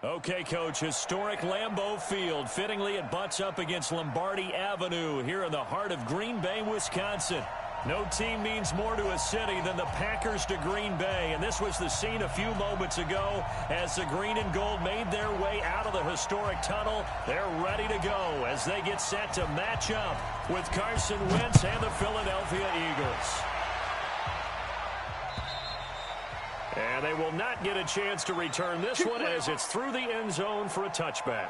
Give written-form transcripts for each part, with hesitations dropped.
Okay, Coach, historic Lambeau Field. Fittingly, it butts up against Lombardi Avenue here in the heart of Green Bay, Wisconsin. No team means more to a city than the Packers to Green Bay, and this was the scene a few moments ago as the green and gold made their way out of the historic tunnel. They're ready to go as they get set to match up with Carson Wentz and the Philadelphia Eagles. And they will not get a chance to return this one as it's through the end zone for a touchback.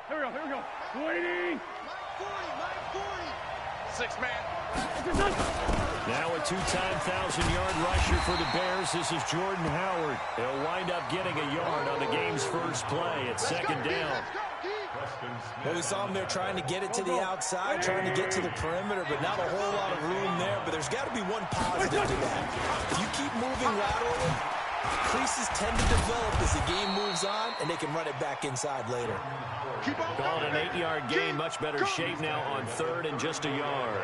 Here we go. Waiting. Mike 40. 6-man. Now a two-time 1,000-yard rusher for the Bears. This is Jordan Howard. He'll wind up getting a yard on the game's first play. It's second down. Well, we saw him there trying to get it to the outside, trying to get to the perimeter, but not a whole lot of room there. But there's got to be one positive to that. If you keep moving laterally, creases tend to develop as the game moves on, and they can run it back inside later. Called an 8-yard gain. Much better shape now on third and just a yard.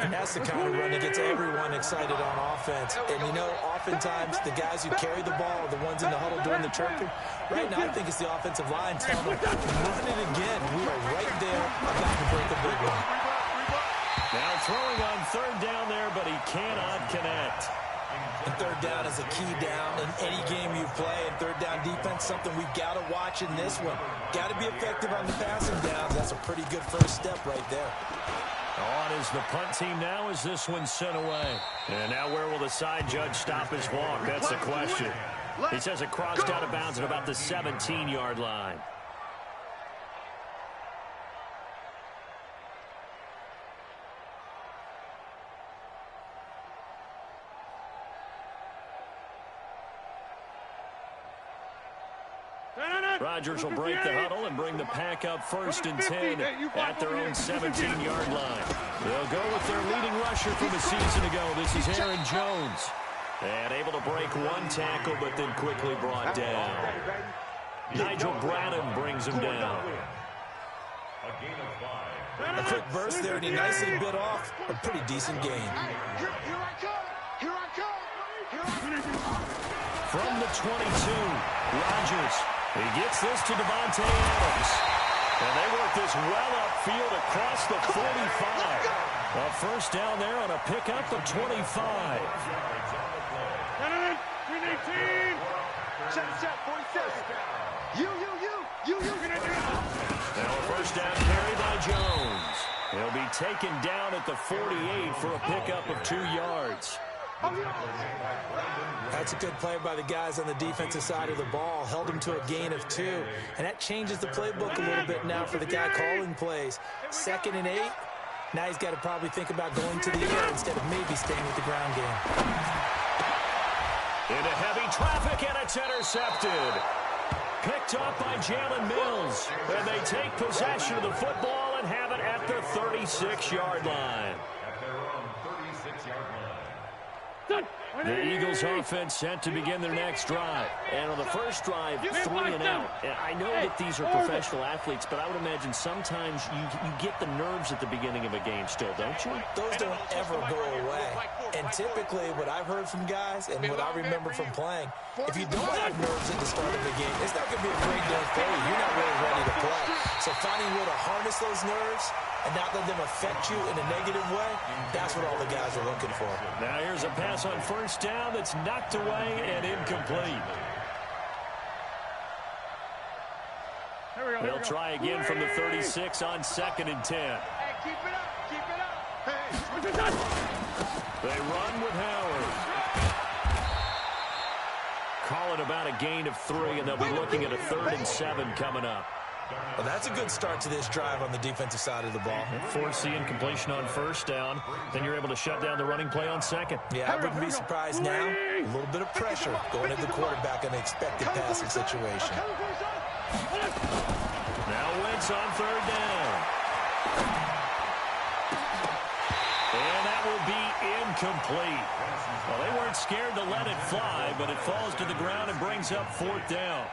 And that's the kind of run that gets everyone excited on offense. And, you know, oftentimes the guys who carry the ball are the ones in the huddle doing the chirping. Right now, I think it's the offensive line telling them, run it again. We are right there about to break a big one. Now throwing on third down there, but he cannot connect. And third down is a key down in any game you play. And third down defense, something we've got to watch in this one. Got to be effective on the passing downs. That's a pretty good first step right there. On is the punt team now as this one's sent away. And now where will the side judge stop his walk? That's the question. He says it crossed out of bounds at about the 17-yard line. Rodgers will break the huddle and bring the pack up first and 10 at their own 17-yard line. They'll go with their leading rusher from a season ago. This is Aaron Jones. And able to break one tackle, but then quickly brought down. Nigel Bradham brings him down. A quick burst there, and he nicely bit off a pretty decent gain. Here I come. From the 22, Rodgers. He gets this to Devontae Adams. And they work this well upfield across the 45. A first down there on a pickup of 25. Set, 47. You. Now a first down carry by Jones. He'll be taken down at the 48 for a pickup of 2 yards. That's a good play by the guys on the defensive side of the ball. Held him to a gain of 2. And that changes the playbook a little bit now for the guy calling plays. 2nd and 8. Now he's got to probably think about going to the air instead of maybe staying with the ground game. Into heavy traffic, and it's intercepted. Picked up by Jalen Mills. And they take possession of the football and have it at the 36-yard line. The Eagles offense set to begin their next drive. And on the first drive, 3 and out. I know that these are professional athletes, but I would imagine sometimes you get the nerves at the beginning of a game still, don't you? Those don't ever go away. And typically what I've heard from guys and what I remember from playing, if you don't have nerves at the start of the game, it's not going to be a great day for you. You're not really ready to play. So finding a way to harness those nerves and not let them affect you in a negative way, that's what all the guys are looking for. Now here's a pass on first down that's knocked away and incomplete. They'll try again from the 36 on 2nd and 10. Hey, keep it up. They run with Howard. Call it about a gain of 3, and they'll be looking at a 3rd and 7 coming up. Well, that's a good start to this drive on the defensive side of the ball. Force the incompletion on first down. Then you're able to shut down the running play on 2nd. Yeah, I wouldn't be surprised now. A little bit of pressure going at the quarterback in an expected passing situation. Now Wentz on 3rd down. And that will be incomplete. Well, they weren't scared to let it fly, but it falls to the ground and brings up 4th down.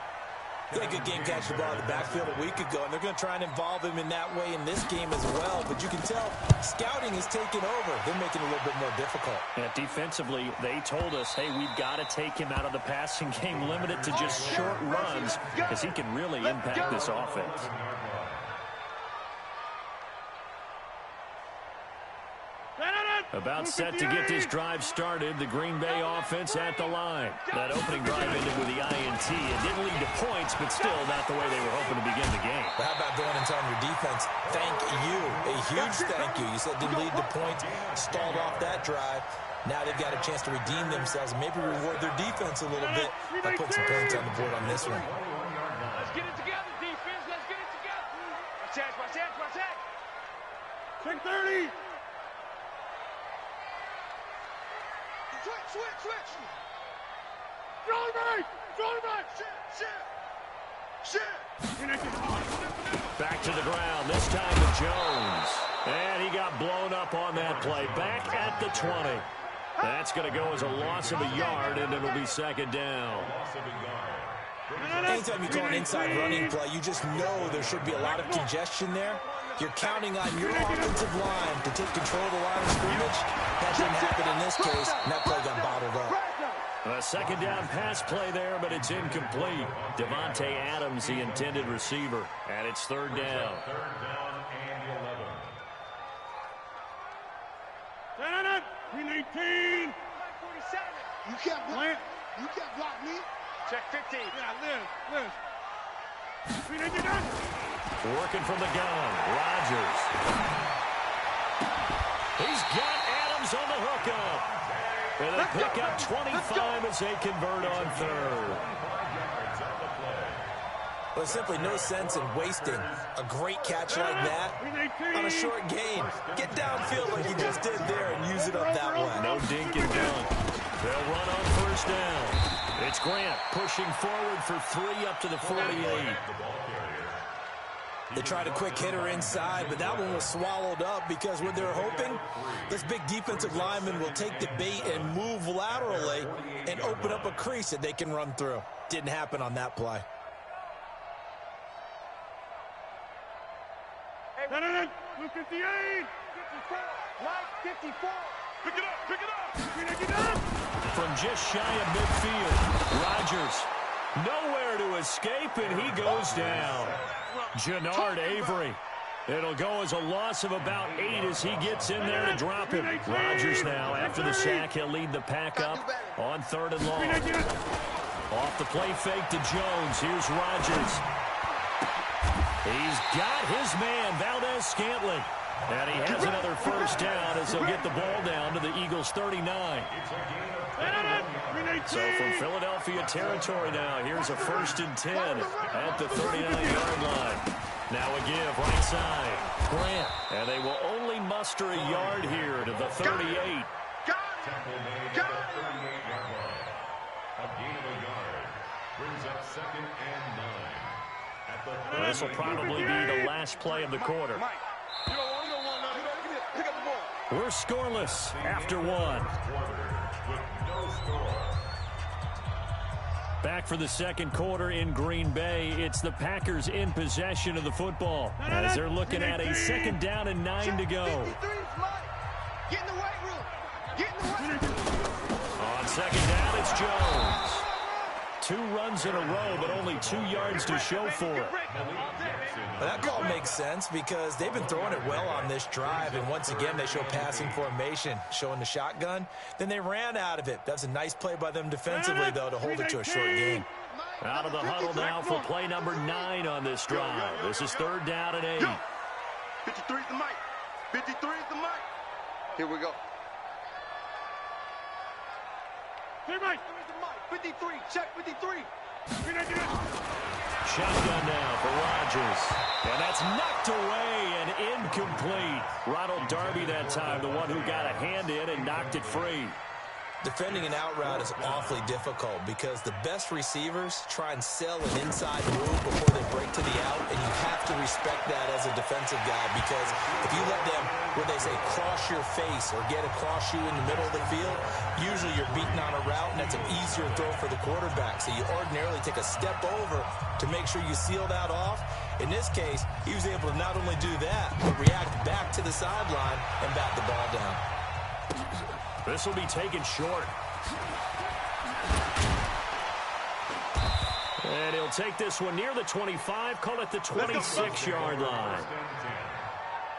He had a good game catching the ball in the backfield a week ago, and they're going to try and involve him in that way in this game as well. But you can tell scouting is taking over. They're making it a little bit more difficult. Yeah, defensively, they told us, hey, we've got to take him out of the passing game, limit it to just short runs, because he can really impact this offense. About set to get this drive started. The Green Bay offense at the line. That opening drive ended with the INT. It didn't lead to points, but still not the way they were hoping to begin the game. But how about going and telling your defense, thank you, a huge thank you. You said didn't lead to points, stalled off that drive. Now they've got a chance to redeem themselves and maybe reward their defense a little bit by putting some points on the board on this one. Let's get it together, defense. Let's get it together. Watch that, watch that, watch that. Check 30. Switch. Throw right. Shit. Back to the ground, this time to Jones. And he got blown up on that play. Back at the 20. That's going to go as a loss of a yard, and it'll be second down. Anytime you call an inside running play, you just know there should be a lot of congestion there. You're counting on your offensive line to take control of the line of scrimmage. That didn't happen in this case, and that play got bottled up. A second down pass play there, but it's incomplete. Devontae Adams, the intended receiver, and it's third down. We need 18. 47. You can't block. You can't block me. Check 15. Yeah, Liz. We need to done. Working from the gun, Rodgers. He's got Adams on the hookup. And they pick up 25 as they convert on third. Well, there's simply no sense in wasting a great catch like that on a short gain. Get downfield like you just did there and use it up that way. No dink and dunk. They'll run on first down. It's Grant pushing forward for 3 up to the 48. They tried a quick hitter inside, but that one was swallowed up because what they're hoping, this big defensive lineman will take the bait and move laterally and open up a crease that they can run through. Didn't happen on that play. 58. 54. Mike, 54. Pick it up. From just shy of midfield, Rodgers nowhere to escape, and he goes down. Jannard Avery. It'll go as a loss of about 8 as he gets in there to drop him. Rodgers now, after the sack, he'll lead the pack up on 3rd and long. Off the play fake to Jones. Here's Rodgers. He's got his man, Valdez-Scantling. And he has another first down as he'll get the ball down to the Eagles' 39. So from Philadelphia territory now, here's a 1st and 10 at the 39-yard line. Now a give right side. Grant. And they will only muster a yard here to the 38. This will probably be the last play of the quarter. We're scoreless after 1. Back for the second quarter in Green Bay. It's the Packers in possession of the football as they're looking at a 2nd down and 9 to go. Get in the weight room. On 2nd down, it's Jones. 2 runs in a row, but only 2 yards to show for it. Well, that call makes sense because they've been throwing it well on this drive, and once again they show passing formation, showing the shotgun. Then they ran out of it. That's a nice play by them defensively, though, to hold it to a short gain. Out of the huddle now for play number 9 on this drive. This is 3rd down and 8. 53 is the mic. 53 is the mic. Here we go. Hey, Mike. 53, check 53. Shotgun now for Rodgers. And that's knocked away and incomplete. Ronald Darby that time, the one who got a hand in and knocked it free. Defending an out route is awfully difficult because the best receivers try and sell an inside move before they break to the out, and you have to respect that as a defensive guy because if you let them where they say cross your face or get across you in the middle of the field, usually you're beating on a route, and that's an easier throw for the quarterback. So you ordinarily take a step over to make sure you seal that off. In this case, he was able to not only do that, but react back to the sideline and bat the ball down. This will be taken short. And he'll take this one near the 25, call it the 26-yard line.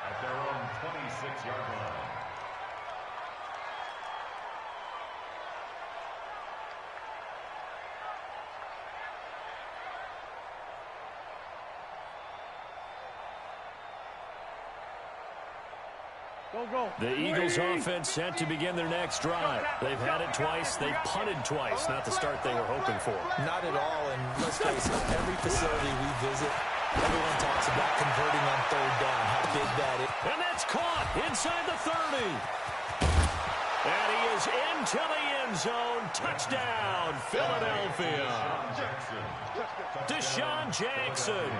At their own 26-yard line. The Eagles offense set to begin their next drive. They've had it twice. They've punted twice. Not the start they were hoping for. Not at all, and let's face it, every facility we visit, everyone talks about converting on third down, how big that is. And that's caught inside the 30. And he is into the end zone. Touchdown, Philadelphia. Deshaun Jackson.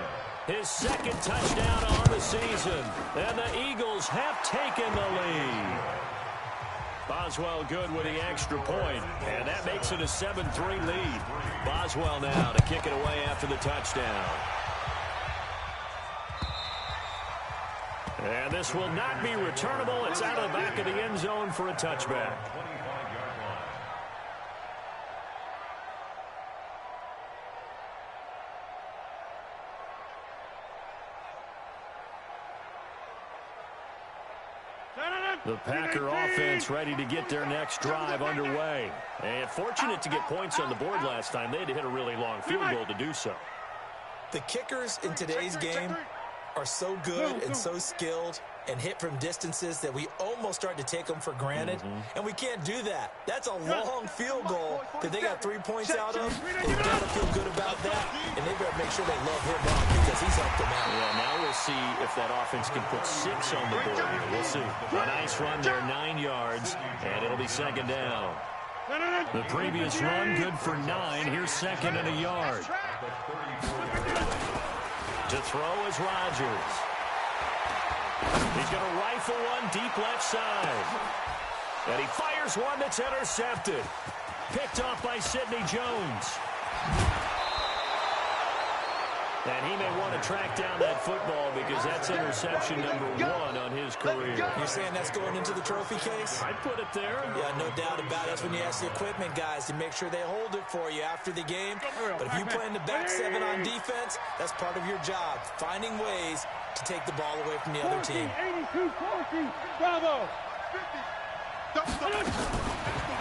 His second touchdown on the season. And the Eagles have taken the lead. Boswell good with the extra point. And that makes it a 7-3 lead. Boswell now to kick it away after the touchdown. And this will not be returnable. It's out of the back of the end zone for a touchback. The Packer offense ready to get their next drive underway. And fortunate to get points on the board last time. They had to hit a really long field goal to do so. The kickers in today's game are so good and so skilled and hit from distances that we almost start to take them for granted. And we can't do that. That's a long field goal that they got 3 points out of. They've got to feel good about that, and they better make sure they love him up because he's helped them out. Yeah, now we'll see if that offense can put 6 on the board here. We'll see. A nice run there, 9 yards, and it'll be second down. The previous run, good for 9. Here's second and a yard. To throw is Rodgers. He's going to rifle one deep left side. And he fires one that's intercepted. Picked off by Sidney Jones. And he may want to track down that football because that's interception number 1 on his career. You're saying that's going into the trophy case? I'd put it there. Yeah, no doubt about it. That's when you ask the equipment guys to make sure they hold it for you after the game. But if you play in the back 7 on defense, that's part of your job, finding ways to take the ball away from the other team. 82-14, bravo.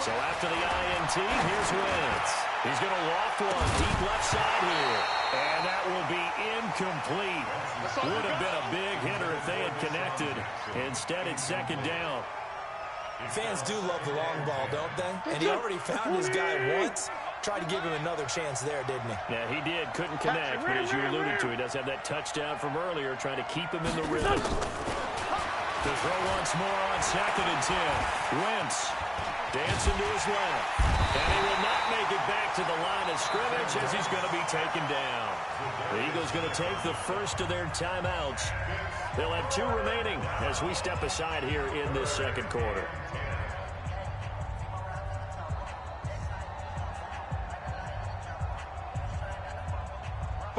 So after the INT, here's Wentz. He's going to loft one deep left side here. And that will be incomplete. Would have been a big hitter if they had connected. Instead, it's second down. Fans do love the long ball, don't they? And he already found his guy once. Tried to give him another chance there, didn't he? Yeah, he did. Couldn't connect. But as you alluded to, he does have that touchdown from earlier, trying to keep him in the rhythm. To throw once more on second and 10. Wentz dancing to his left. And he will not make it back to the line of scrimmage as he's going to be taken down. The Eagles going to take the first of their timeouts. They'll have 2 remaining as we step aside here in this second quarter.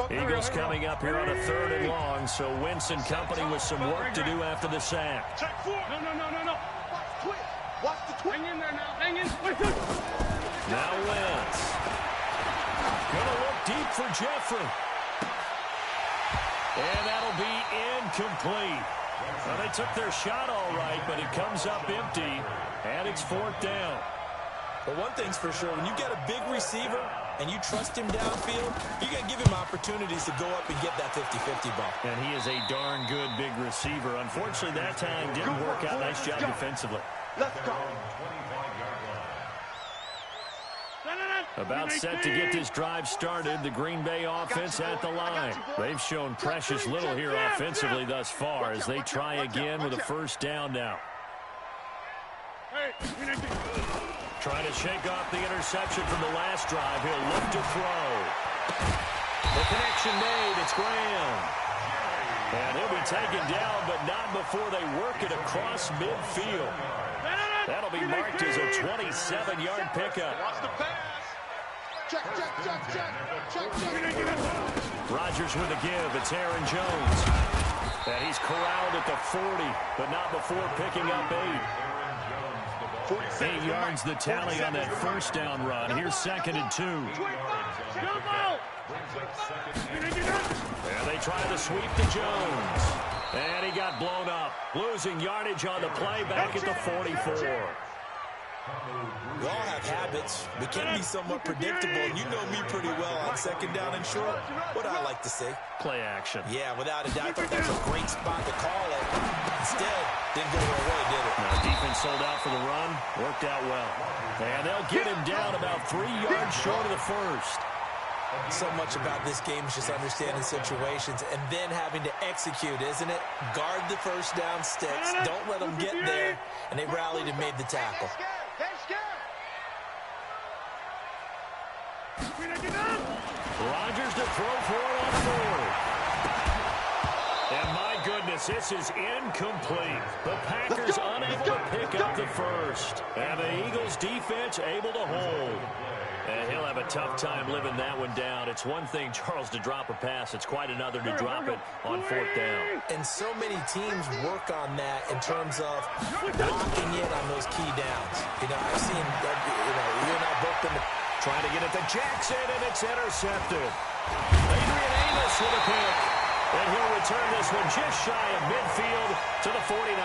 Eagles coming up here on a 3rd and long, so Wentz and company with some work to do after the sack. No. Watch the twist. Hang in there now. Hang in. Now Wentz. Gonna look deep for Jeffrey. And that'll be incomplete. Well, they took their shot all right, but it comes up empty, and it's 4th down. But one thing's for sure, when you got a big receiver and you trust him downfield, you got to give him opportunities to go up and get that 50-50 ball. And he is a darn good big receiver. Unfortunately, that time didn't work out. Nice job defensively. Let's go. About set to get this drive started, the Green Bay offense at the line. They've shown precious little here offensively thus far as they try again with a first down now. Trying to shake off the interception from the last drive. He'll look to throw. The connection made. It's Graham. And he'll be taken down, but not before they work it across midfield. That'll be marked as a 27-yard pickup. Watch the pass. Check. Rodgers with a give. It's Aaron Jones. And he's corralled at the 40, but not before picking up 8. 8 yards the tally on that first down run. Here's 2nd and 2. And they try to sweep to Jones. And he got blown up. Losing yardage on the play back at the 44. We all have habits. We can be somewhat predictable. And you know me pretty well on 2nd down and short. What I like to say. Play action. Yeah, without a doubt. I thought that was a great spot to call it. Instead, didn't go their way, did it? No, defense sold out for the run. Worked out well. And they'll get him down about 3 yards short of the first. So much about this game is just understanding situations and then having to execute, isn't it? Guard the first down sticks. Don't let them get there. And they rallied and made the tackle. Rodgers to throw for it on 4th. And my goodness, this is incomplete. The Packers unable to pick up the first. And the Eagles defense able to hold. And he'll have a tough time living that one down. It's one thing, Charles, to drop a pass. It's quite another to drop it on 4th down. And so many teams work on that in terms of locking in on those key downs. You know, I've seen, you and I both been trying to get it to Jackson, and it's intercepted. Adrian Amos with a pick. And he'll return this one just shy of midfield to the 49.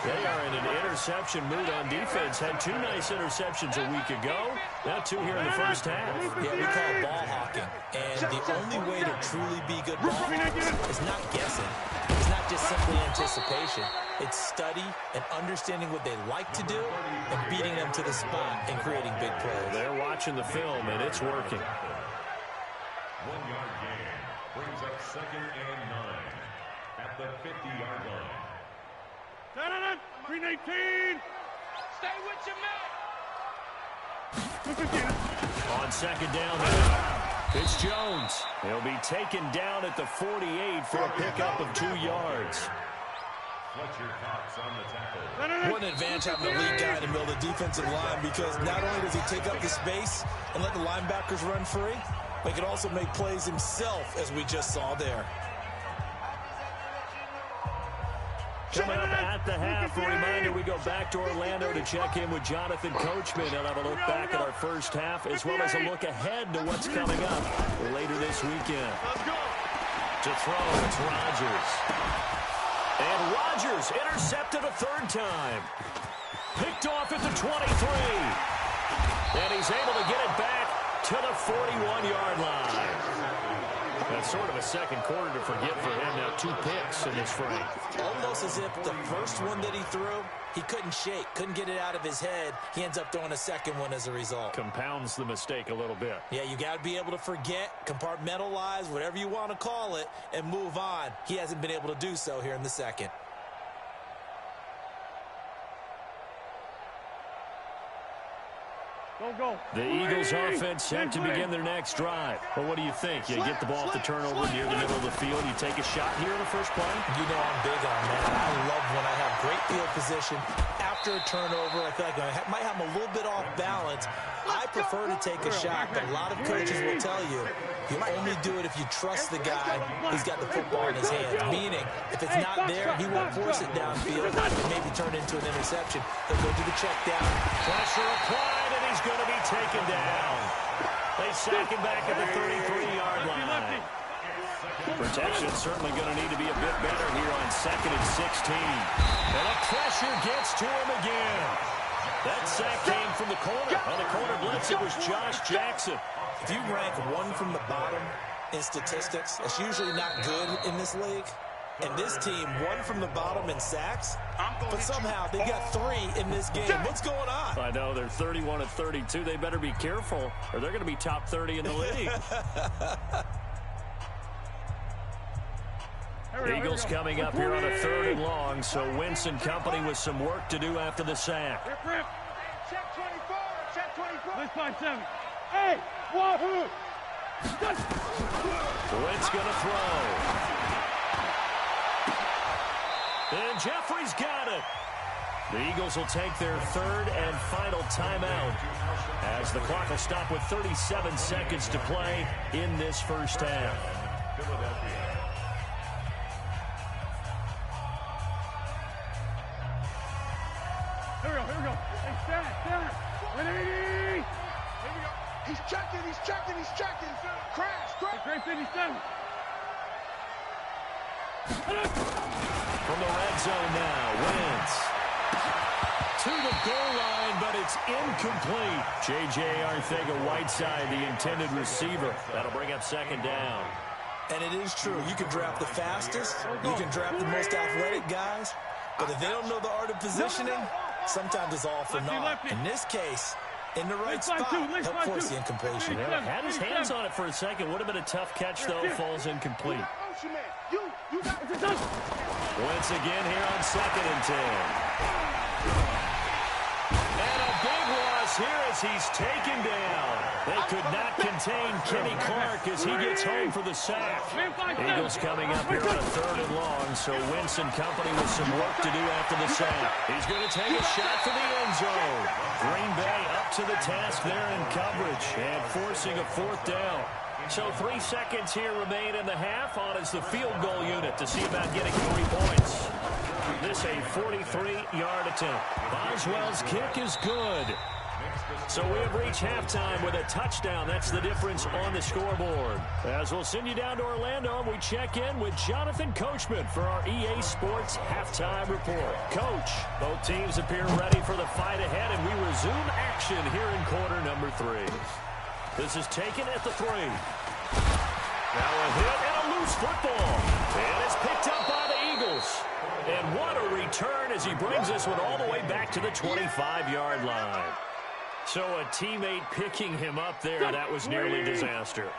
They are in an interception mood on defense. Had 2 nice interceptions a week ago. Now 2 here in the first half. Yeah, we call it ball hawking. And the only way to truly be good ball hawkers is not guessing. It's not just simply anticipation. It's study and understanding what they like to do and beating them to the spot and creating big plays. They're watching the film, and it's working. 1-yard gain brings up 2nd and 9 at the 50-yard line. Green 18. Stay with your man. On 2nd down now, it's Jones. He'll be taken down at the 48 for a pickup of 2 yards. What's your thoughts on the tackle? What an advantage having a lead guy in the middle of the defensive line, because not only does he take up the space and let the linebackers run free, but he can also make plays himself, as we just saw there. Coming up at the half, a reminder, we go back to Orlando to check in with Jonathan Coachman. He'll have a look back at our first half, as well as a look ahead to what's coming up later this weekend. To throw, it's Rodgers. And Rodgers intercepted a 3rd time. Picked off at the 23. And he's able to get it back to the 41-yard line. That's sort of a second quarter to forget for him. Now 2 picks in this frame. Almost as if the first one that he threw, he couldn't shake, couldn't get it out of his head. He ends up throwing a second one as a result. Compounds the mistake a little bit. Yeah, you got to be able to forget, compartmentalize, whatever you want to call it, and move on. He hasn't been able to do so here in the second. The Eagles offense set to begin their next drive. Well, what do you think? You get the ball off the turnover near the middle of the field. You take a shot here in the first play? You know I'm big on that. I love when I have great field position. After a turnover, I feel like I might have them a little bit off balance. I prefer to take a shot, but a lot of coaches will tell you, you only do it if you trust the guy who's got the football in his hands. Meaning, if it's not there, he won't force it downfield and maybe turn it into an interception. He'll go to the check down. Pressure applied, and he's going to be taken down. They sack him back at the 33-yard line. Protection certainly going to need to be a bit better here on 2nd and 16. And the pressure gets to him again. That sack came from the corner. On the corner blitz, it was Josh Jackson. If you rank 1 from the bottom in statistics, that's usually not good in this league. And this team, 1 from the bottom in sacks, but somehow they got 3 in this game. What's going on? I know, they're 31 of 32. They better be careful, or they're going to be top 30 in the league. Eagles coming up here on a 3rd and long, so Wentz and company with some work to do after the sack. Check 24. Check 24. Let's find 7. Hey, Wahoo! Wentz going to throw. And Jeffrey's got it. The Eagles will take their third and final timeout as the clock will stop with 37 seconds to play in this first half. Here we go. Hey, center. 180. Here we go. He's checking. Crash. Great 57. From the red zone now, Wentz to the goal line, but it's incomplete. J.J. Arcega-Whiteside, the intended receiver. That'll bring up second down. And it is true. You can draft the fastest. You can draft the most athletic guys. But if they don't know the art of positioning, sometimes it's all for naught. In this case, in the right spot, help force the incompletion. Yeah, had his hands on it for a second. Would have been a tough catch, though. Falls incomplete. Once again here on 2nd and 10. And a big loss here as he's taken down. They could not contain Kenny Clark as he gets home for the sack. Eagles coming up here on a 3rd and long, so Wentz and company with some work to do after the sack. He's going to take a shot for the end zone. Green Bay up to the task there in coverage and forcing a 4th down. So 3 seconds here remain in the half. On is the field goal unit to see about getting 3 points. This a 43-yard attempt. Boswell's kick is good. So we have reached halftime with a touchdown. That's the difference on the scoreboard. As we'll send you down to Orlando, we check in with Jonathan Coachman for our EA Sports Halftime Report. Coach, both teams appear ready for the fight ahead, and we resume action here in quarter number 3. This is taken at the 3. Now a hit and a loose football. And it's picked up by the Eagles. And what a return as he brings this one all the way back to the 25-yard line. So a teammate picking him up there, that was nearly disaster.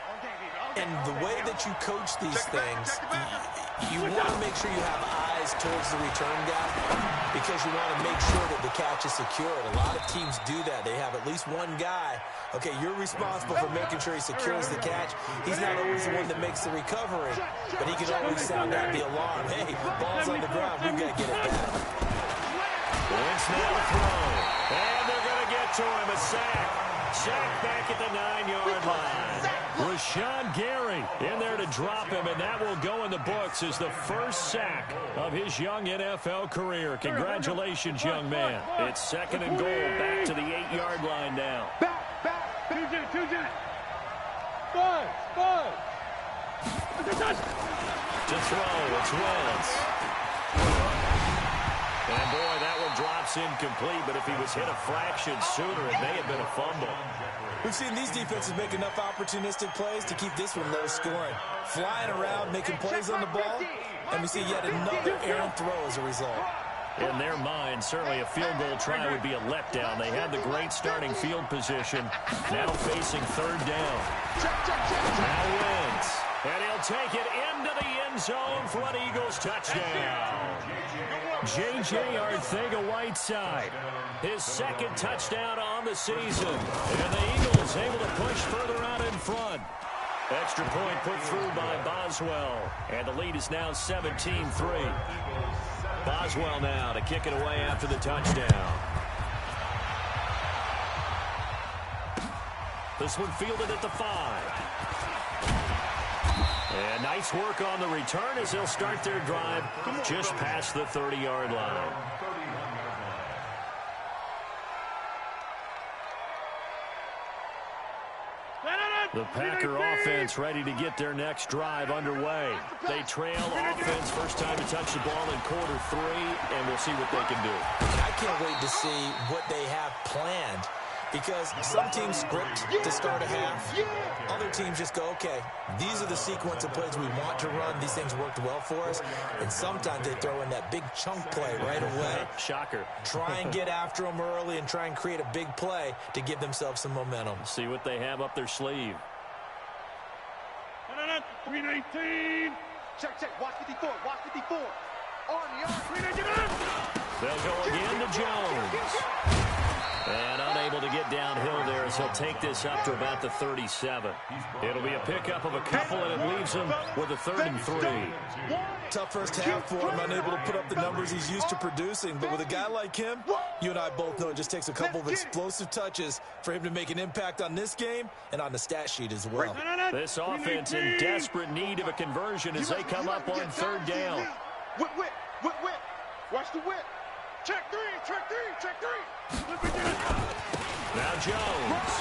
And the way that you coach these things, you want to make sure you have eyes towards the return guy because you want to make sure that the catch is secured. A lot of teams do that. They have at least one guy. Okay, you're responsible for making sure he secures the catch. He's not always the one that makes the recovery, but he can always sound out the alarm. Hey, ball's on the ground. We've got to get it back. Wentz now to throw. And they're going to get to him. A sack. Sack back at the 9-yard line. Rashawn Gary in there to drop him, and that will go in the books as the first sack of his young NFL career. Congratulations, young man. It's 2nd and goal, back to the 8-yard line now. Back. 2 Jet. 5. To throw, it's Wentz. And boy, that one drops incomplete, but if he was hit a fraction sooner, it may have been a fumble. We've seen these defenses make enough opportunistic plays to keep this one low scoring. Flying around, making plays on the ball, and we see yet another errant throw as a result. In their mind, certainly a field goal try would be a letdown. They had the great starting field position, now facing 3rd down. Now Wentz, and he'll take it into the end zone for an Eagles touchdown. J.J. Arcega-Whiteside, his 2nd touchdown on the season. And the Eagles able to push further out in front. Extra point put through by Boswell. And the lead is now 17-3. Boswell now to kick it away after the touchdown. This one fielded at the 5. And nice work on the return as they'll start their drive just past the 30-yard line. The Packer offense ready to get their next drive underway. They trail offense, first time to touch the ball in quarter 3, and we'll see what they can do. I can't wait to see what they have planned because some teams script to start a half. Other teams just go, okay, these are the sequence of plays we want to run. These things worked well for us. And sometimes they throw in that big chunk play right away. Shocker. Try and get after them early and try and create a big play to give themselves some momentum. See what they have up their sleeve. 319. Check. Watch 54. On. 319. They'll go again to Jones. And unable to get downhill there as he'll take this up to about the 37. It'll be a pickup of a couple, and it leaves him with a 3rd and 3. Tough first half for him, unable to put up the numbers he's used to producing. But with a guy like him, you and I both know it just takes a couple of explosive touches for him to make an impact on this game and on the stat sheet as well. This offense in desperate need of a conversion as they come up on 3rd down. Whip. Watch the whip. Check three. Now Jones.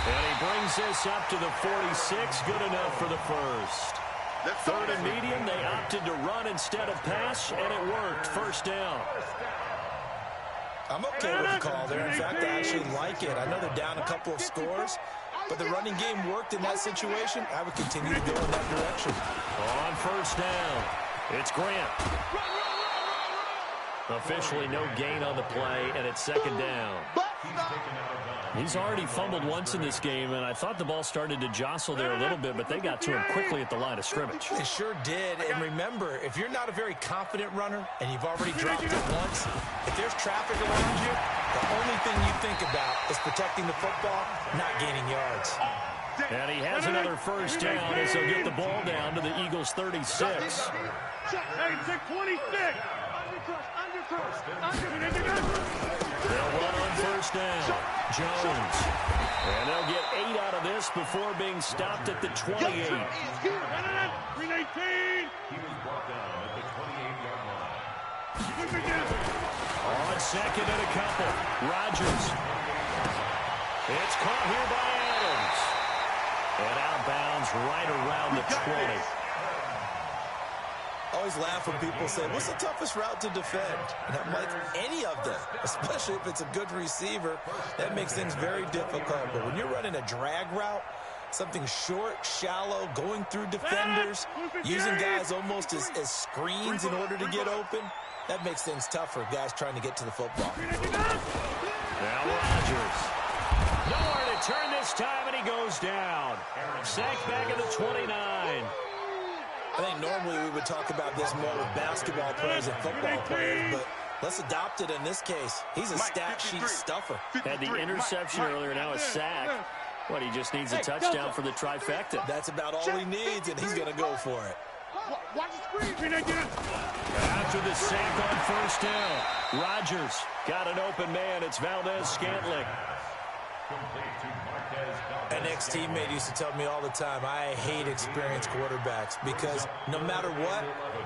And he brings this up to the 46. Good enough for the first. 3rd and medium. They opted to run instead of pass, and it worked. 1st down. I'm okay with the call there. In fact, I actually like it. I know they're down a couple of scores, but the running game worked in that situation. I would continue to go in that direction. On 1st down, it's Grant. Officially no gain on the play, and it's 2nd down. He's already fumbled once in this game, and I thought the ball started to jostle there a little bit, but they got to him quickly at the line of scrimmage. They sure did. And remember, if you're not a very confident runner and you've already dropped it once, if there's traffic around you, the only thing you think about is protecting the football, not gaining yards. And he has another 1st down as he'll get the ball down to the Eagles' 36. Hey, 26. They'll run on 1st down. Jones. And they'll get 8 out of this before being stopped at the 28. 319. He was brought down at the 28-yard line. On 2nd and a couple. Rodgers. It's caught here by Adams. And out of bounds right around the 20. Always laugh when people say, what's the toughest route to defend? And I'm like, any of them, especially if it's a good receiver, that makes things very difficult. But when you're running a drag route, something short, shallow, going through defenders, using guys almost as screens in order to get open, that makes things tough for guys trying to get to the football. Now Rodgers. Nowhere to turn this time, and he goes down. Sacked back at the 29. I think normally we would talk about this more with basketball players and football players, but let's adopt it in this case. He's a stat sheet stuffer. Had the interception earlier, now a sack. What, he just needs a touchdown for the trifecta. That's about all he needs, and he's going to go for it. After the sack on 1st down, Rodgers got an open man. It's Valdez-Scantling. An ex-teammate used to tell me all the time, I hate experienced quarterbacks because no matter what,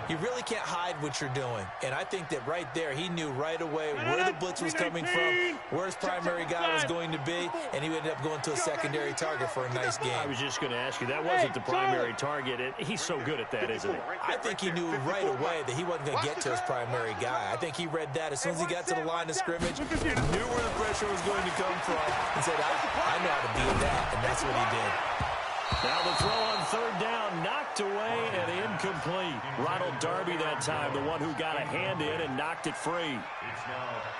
you really can't hide what you're doing. And I think that right there, he knew right away where the blitz was coming from, where his primary guy was going to be, and he ended up going to a secondary target for a nice game. I was just going to ask you, that wasn't the primary target. He's so good at that, isn't he? I think he knew right away that he wasn't going to get to his primary guy. I think he read that as soon as he got to the line of scrimmage, knew where the pressure was going to come from, and said, I know how to beat that. And that's what he did. Now the throw on 3rd down, knocked away and incomplete. Ronald Darby that time, the one who got a hand in and knocked it free.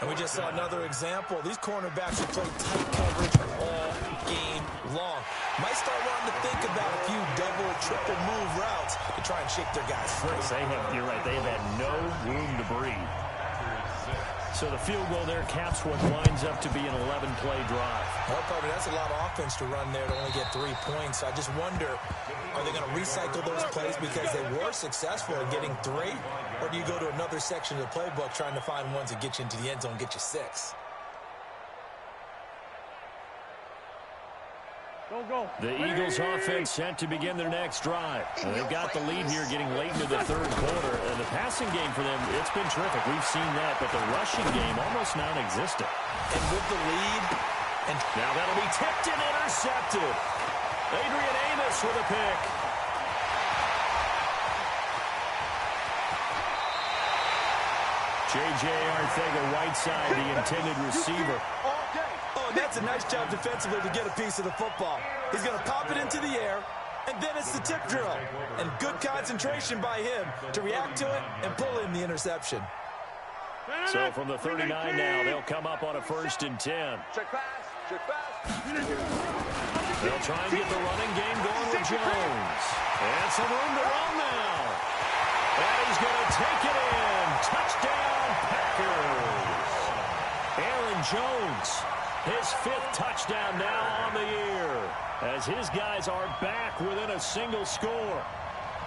And we just saw another example. These cornerbacks have played tight coverage all game long. Might start wanting to think about a few double, triple move routes to try and shake their guys free. You're right, they have had no room to breathe. So the field goal there caps what winds up to be an 11-play drive. Well, Carter, that's a lot of offense to run there to only get 3 points. I just wonder, are they going to recycle those plays because they were successful in getting 3? Or do you go to another section of the playbook trying to find ones that get you into the end zone and get you 6? The Eagles offense set to begin their next drive. They've got the lead here getting late into the 3rd quarter. And the passing game for them, it's been terrific. We've seen that, but the rushing game almost non-existent. And with the lead, and now that'll be tipped and intercepted. Adrian Amos with a pick. J.J. Arcega-Whiteside, the intended receiver. Oh, and that's a nice job defensively to get a piece of the football. He's going to pop it into the air, and then it's the tip drill. And good concentration by him to react to it and pull in the interception. So from the 39 now, they'll come up on a 1st and 10. Check pass. They'll try and get the running game going with Jones. And some room to run now. And he's going to take it in. Touchdown, Packers. Aaron Jones His 5th touchdown now on the year, as his guys are back within a single score.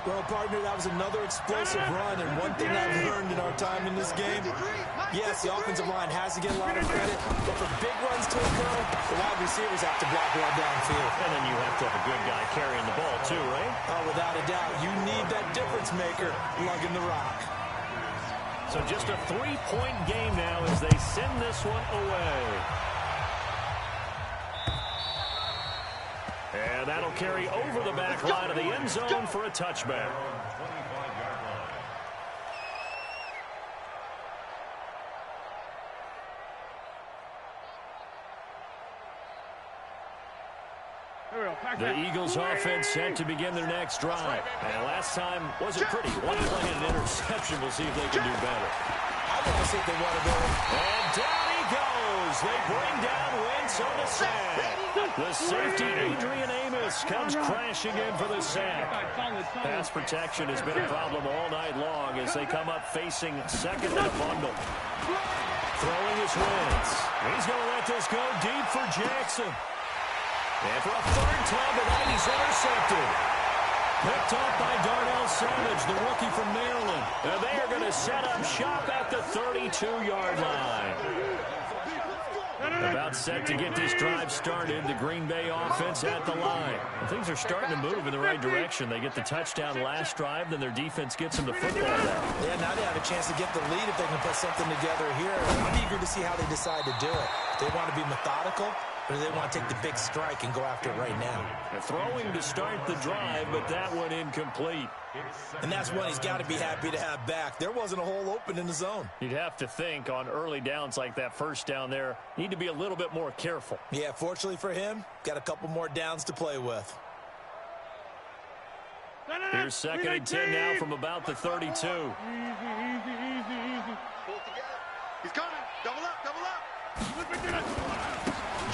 Well, partner, that was another explosive run, and one thing I've learned in our time in this game, yes, the offensive line has to get a lot of credit, but for big runs to occur, the wide receivers have to block well downfield. And then you have to have a good guy carrying the ball too, right? Oh, without a doubt. You need that difference maker lugging the rock. So just a 3-point game now as they send this one away. And that'll carry over the back line of the end zone for a touchback. The Eagles offense set to begin their next drive. And last time wasn't pretty. One play and an interception. We'll see if they can do better. I want to see if they want to go. And down he goes. They bring down Wentz on the sack. The safety, Adrian Amos, comes crashing in for the sack. Pass protection has been a problem all night long as they come up facing second and a bundle. Throwing his Wentz. He's going to let this go deep for Jackson. And for a 3rd time tonight, he's intercepted. Picked off by Darnell Savage, the rookie from Maryland. And they are going to set up shop at the 32-yard line. About set to get this drive started, the Green Bay offense at the line. And things are starting to move in the right direction. They get the touchdown last drive, then their defense gets them the football back. Yeah, now they have a chance to get the lead if they can put something together here. I'm eager to see how they decide to do it. They want to be methodical, or do they want to take the big strike and go after it right now? They're throwing to start the drive, but that one incomplete. And that's one he's got to be happy to have back. There wasn't a hole open in the zone. You'd have to think on early downs like that first down there, need to be a little bit more careful. Yeah, fortunately for him, got a couple more downs to play with. Here's 2nd and 10 now from about the 32. Easy. Pull it together. He's coming. Double up.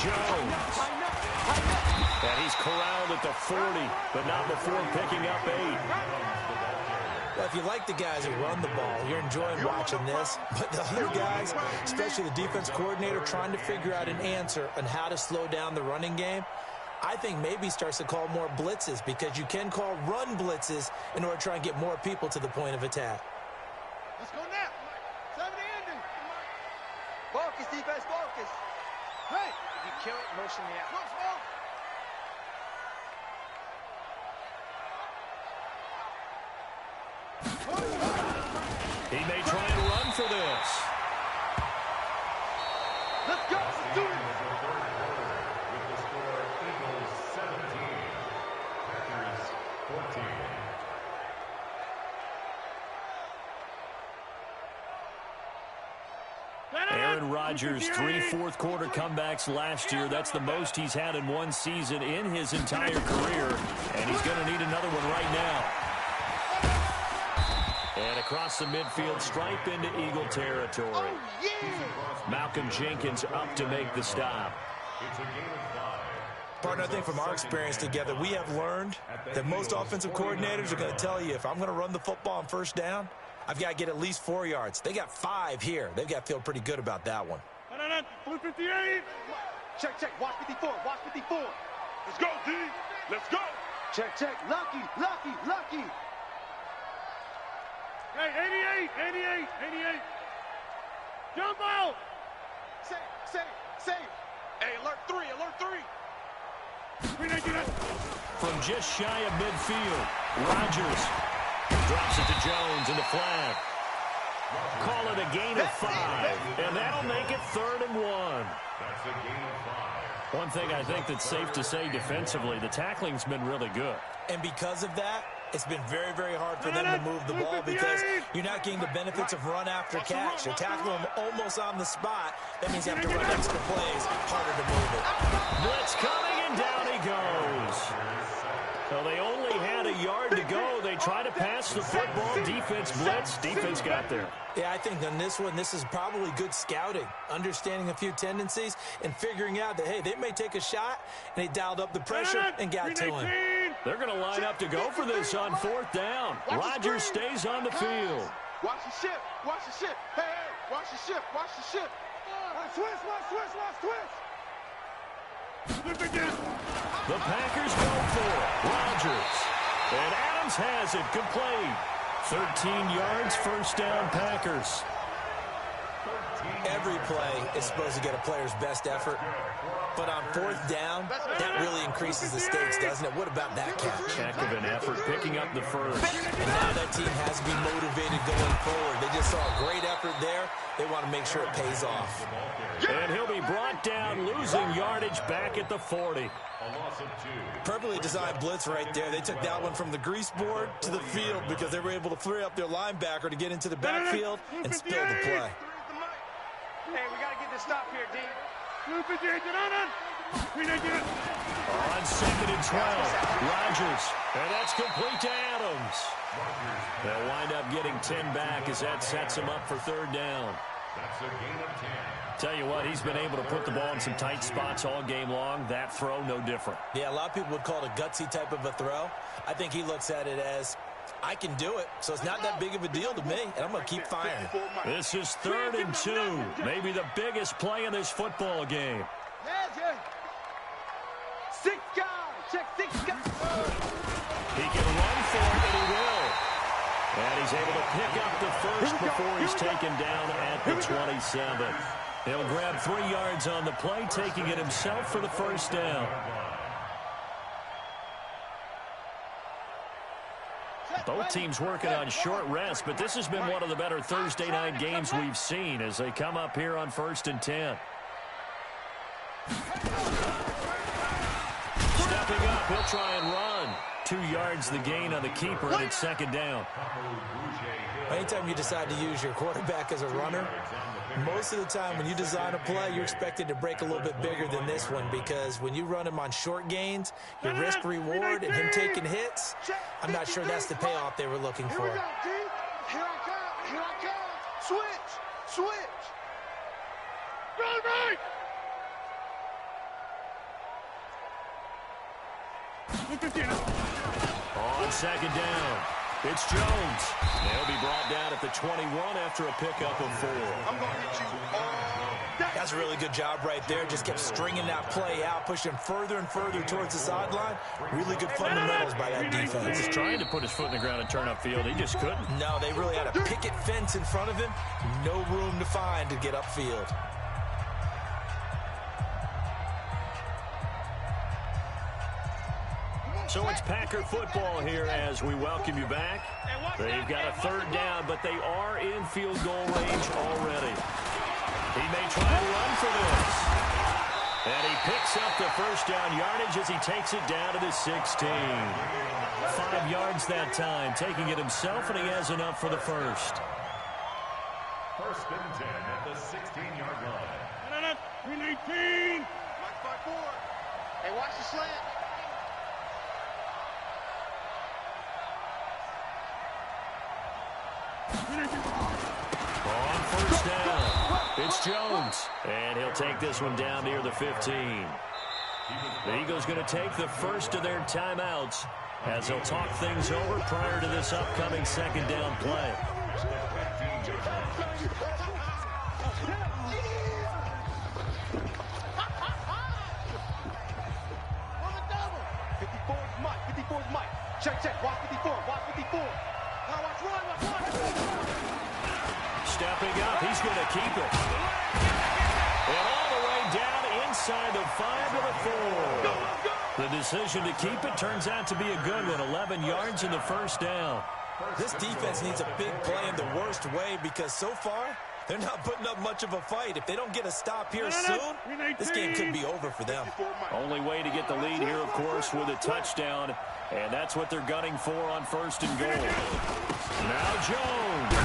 Jones. And he's corralled at the 40, but not before picking up 8. Well, if you like the guys who run the ball, you're enjoying watching this. But the other guys, especially the defense coordinator, trying to figure out an answer on how to slow down the running game, I think maybe starts to call more blitzes, because you can call run blitzes in order to try and get more people to the point of attack. Let's go now. 70 ending. Focus, defense, focus. Hey. You kill it, motion me out. Smoke. He may try and run for this. Let's go. Let's do it. With the score, Eagles 17, Packers 14. Aaron Rodgers, 3 fourth-quarter comebacks last year. That's the most he's had in one season in his entire career, and he's going to need another one right now. And across the midfield, stripe into Eagle territory. Oh, yeah. Malcolm Jenkins up to make the stop. It's a game of 5. Partner, I think from our experience together, we have learned that most offensive coordinators are going to tell you, if I'm going to run the football on first down, I've got to get at least 4 yards. They got 5 here. They've got to feel pretty good about that one. Blue 58. Check. Watch 54. Let's go, D. Let's go. Check. Lucky. Hey, 88. Jump out. Save. Hey, alert 3. From just shy of midfield, Rodgers drops it to Jones in the flag. Call it a gain of 5, and that'll make it 3rd and 1. That's a game of 5. One thing I think that's safe to say defensively, the tackling's been really good. And because of that, it's been very, very hard for them to move the ball, because you're not getting the benefits of run after catch. You're tackling them almost on the spot. That means you have to run extra plays, harder to move it. Blitz coming, and down he goes. So they only had a yard to go. They try to pass the football. Defense blitz. Defense got there. Yeah, I think on this one, this is probably good scouting, understanding a few tendencies, and figuring out that, hey, they may take a shot, and they dialed up the pressure and got to him. They're going to line up to go for this on 4th down. Rodgers stays on the field. Watch the shift. Hey, watch the shift. Watch switch. The Packers go for it. Rodgers. And Adams has it. Complete. 13 yards, first down, Packers. Every play is supposed to get a player's best effort. But on fourth down, that really increases the stakes, doesn't it? What about that catch? Heck of an effort, picking up the first. And now that team has to be motivated going forward. They just saw a great effort there. They want to make sure it pays off. And he'll be brought down, losing yardage back at the 40. Perfectly designed blitz right there. They took that one from the grease board to the field because they were able to free up their linebacker to get into the backfield and spill the play. Hey, we got to get this stop here, D. On 2nd and 12, Rodgers, and that's complete to Adams. They'll wind up getting 10 back as that sets him up for third down. That's a gain of 10. Tell you what, he's been able to put the ball in some tight spots all game long. That throw, no different. Yeah, a lot of people would call it a gutsy type of a throw. I think he looks at it as, I can do it, so it's not that big of a deal to me, and I'm going to keep firing. This is 3rd and 2, maybe the biggest play in this football game. Six guys, check 6 guys. He can run for it, and he will. And he's able to pick up the first before he's taken down at the 27. He'll grab 3 yards on the play, taking it himself for the first down. Both teams working on short rest, but this has been one of the better Thursday night games we've seen as they come up here on 1st and 10. Stepping up, he'll try and run. 2 yards the gain on the keeper, and it's 2nd down. Anytime you decide to use your quarterback as a runner, most of the time when you design a play, you're expected to break a little bit bigger than this one because when you run him on short gains, your risk-reward and him taking hits, I'm not sure that's the payoff they were looking for. Here I come. Switch. Run right. On 2nd down, it's Jones. They'll be brought down at the 21 after a pickup of 4. I'm going to hit you all. That's a really good job right there. Just kept stringing that play out, pushing further and further towards the sideline. Really good fundamentals by that defense. He was trying to put his foot in the ground and turn upfield. He just couldn't. No, they really had a picket fence in front of him. No room to find to get upfield. So it's Packer football here as we welcome you back. They've got a 3rd down, but they are in field goal range already. He may try and run for this. And he picks up the first down yardage as he takes it down to the 16. 5 yards that time, taking it himself, and he has enough for the first. 1st and 10 at the 16-yard line. 319. Watch by 4. Hey, watch the slant. On 1st down, it's Jones. And he'll take this one down near the 15. The Eagles going to take the first of their timeouts as they'll talk things over prior to this upcoming 2nd down play. Check, watch 54. Now watch run. Stepping up, he's going to keep it. And all the way down inside the 5 to the 4. The decision to keep it turns out to be a good one. 11 yards in the first down. This defense needs a big play in the worst way because so far, they're not putting up much of a fight. If they don't get a stop here soon, this game could be over for them. Only way to get the lead here, of course, with a touchdown. And that's what they're gunning for on 1st and goal. Now Jones.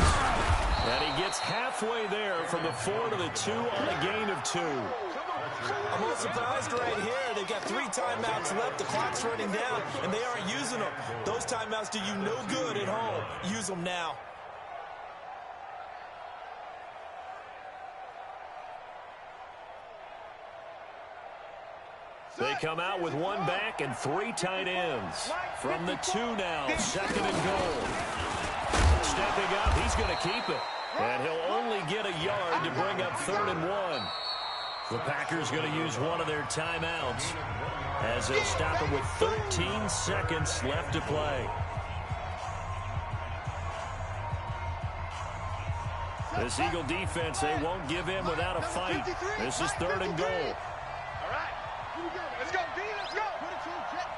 And he gets halfway there from the 4 to the 2 on a gain of 2. I'm a little surprised right here. They've got 3 timeouts left. The clock's running down, and they aren't using them. Those timeouts do you no good at home. Use them now. They come out with 1 back and 3 tight ends. From the 2 now, 2nd and goal. Stepping up, he's going to keep it. And he'll only get a yard to bring up 3rd and 1. The Packers going to use one of their timeouts as they'll stop it with 13 seconds left to play. This Eagle defense, they won't give in without a fight. This is 3rd and goal. All right. Here we go. Let's go, D. Let's go. Put it to him, Jet.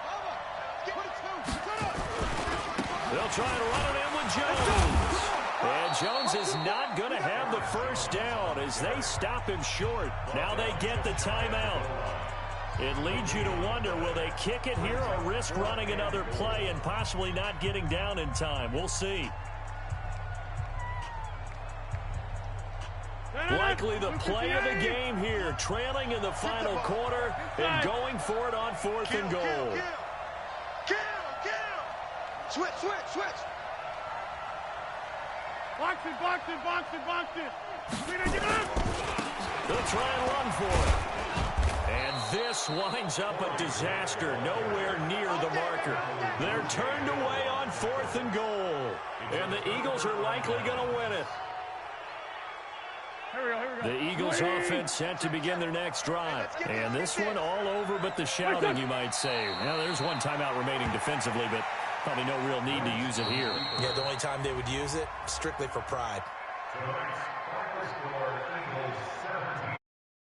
Put it to him. They'll try to run it in with Jones. And Jones is not going to have the first down as they stop him short. Now they get the timeout. It leads you to wonder, will they kick it here or risk running another play and possibly not getting down in time? We'll see. Likely the play of the game here, trailing in the final quarter and going for it on 4th and goal. Switch. Box it. They'll try and run for it. And this winds up a disaster, nowhere near the marker. They're turned away on 4th and goal. And the Eagles are likely going to win it. Here we go. The Eagles offense set to begin their next drive. And this one all over but the shouting, you might say. Now, there's one timeout remaining defensively, but probably no real need to use it here. Yeah, the only time they would use it, strictly for pride. Tonight's final score, Eagles 17.